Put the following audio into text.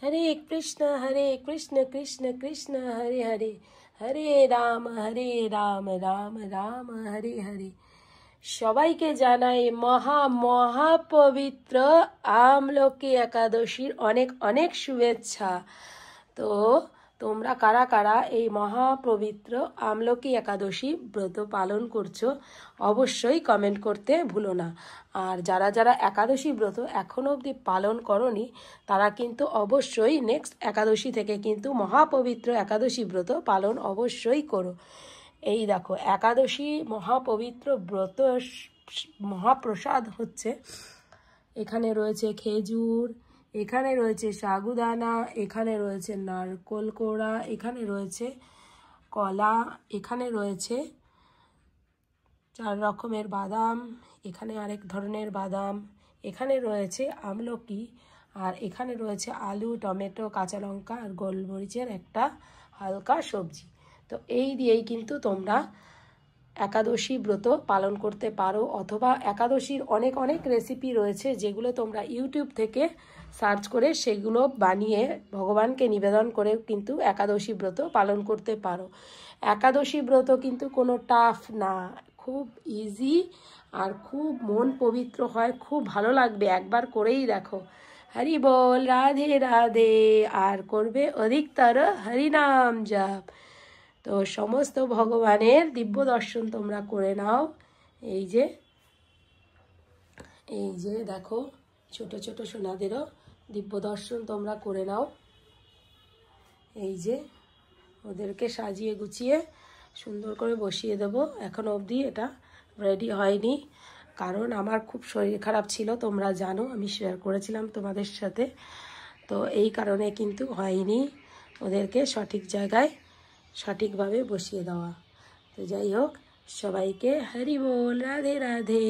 हरे कृष्ण कृष्ण कृष्ण हरे हरे, हरे राम राम राम हरे हरे। সবাইকে জানাই মহাপবিত্র আমলকি একাদশীর অনেক অনেক শুভেচ্ছা। তো তোমরা কারা কারা এই মহাপবিত্র আমলকি একাদশী ব্রত পালন করছো অবশ্যই কমেন্ট করতে ভুলো না। আর যারা যারা একাদশী ব্রত এখনো অবধি পালন করনি তারা কিন্তু অবশ্যই নেক্সট একাদশী থেকে কিন্তু মহাপবিত্র একাদশী ব্রত পালন অবশ্যই করো। এই দেখো একাদশী মহাপবিত্র ব্রত মহাপ্রসাদ হচ্ছে, এখানে রয়েছে খেজুর, এখানে রয়েছে সাগুদানা, এখানে রয়েছে নারকোল কোড়া, এখানে রয়েছে কলা, এখানে রয়েছে 4 রকমের বাদাম, এখানে আরেক ধরনের বাদাম, এখানে রয়েছে আমলকি, আর এখানে রয়েছে আলু, টমেটো, কাঁচা লঙ্কা আর গোলমরিচের একটা হালকা সবজি। তো এই দিয়েই কিন্তু তোমরা একাদশী ব্রত পালন করতে পারো, অথবা একাদশীর অনেক অনেক রেসিপি রয়েছে যেগুলো তোমরা ইউটিউব থেকে সার্চ করে সেগুলো বানিয়ে ভগবানকে নিবেদন করে কিন্তু একাদশী ব্রত পালন করতে পারো। একাদশী ব্রত কিন্তু কোনো টাফ না, খুব ইজি আর খুব মন পবিত্র হয়, খুব ভালো লাগবে, একবার করেই দেখো। হরি বল, রাধে রাধে। আর করবে অধিকতর হরিনাম জপ। তো সমস্ত ভগবানের দিব্য দর্শন তোমরা করে নাও। এই যে দেখো ছোট ছোট সোনাদেরও দিব্য দর্শন তোমরা করে নাও। এই যে ওদেরকে সাজিয়ে গুছিয়ে সুন্দর করে বসিয়ে দেব। এখনো অবধি এটা রেডি হয়নি, কারণ আমার খুব শরীর খারাপ ছিল, তোমরা জানো, আমি শেয়ার করেছিলাম তোমাদের সাথে। তো এই কারণে কিন্তু হয়নি ওদেরকে সঠিক জায়গায় সঠিকভাবে বসিয়ে দেওয়া। তো যাই হোক, সবাইকে হরি বল, রাধে রাধে।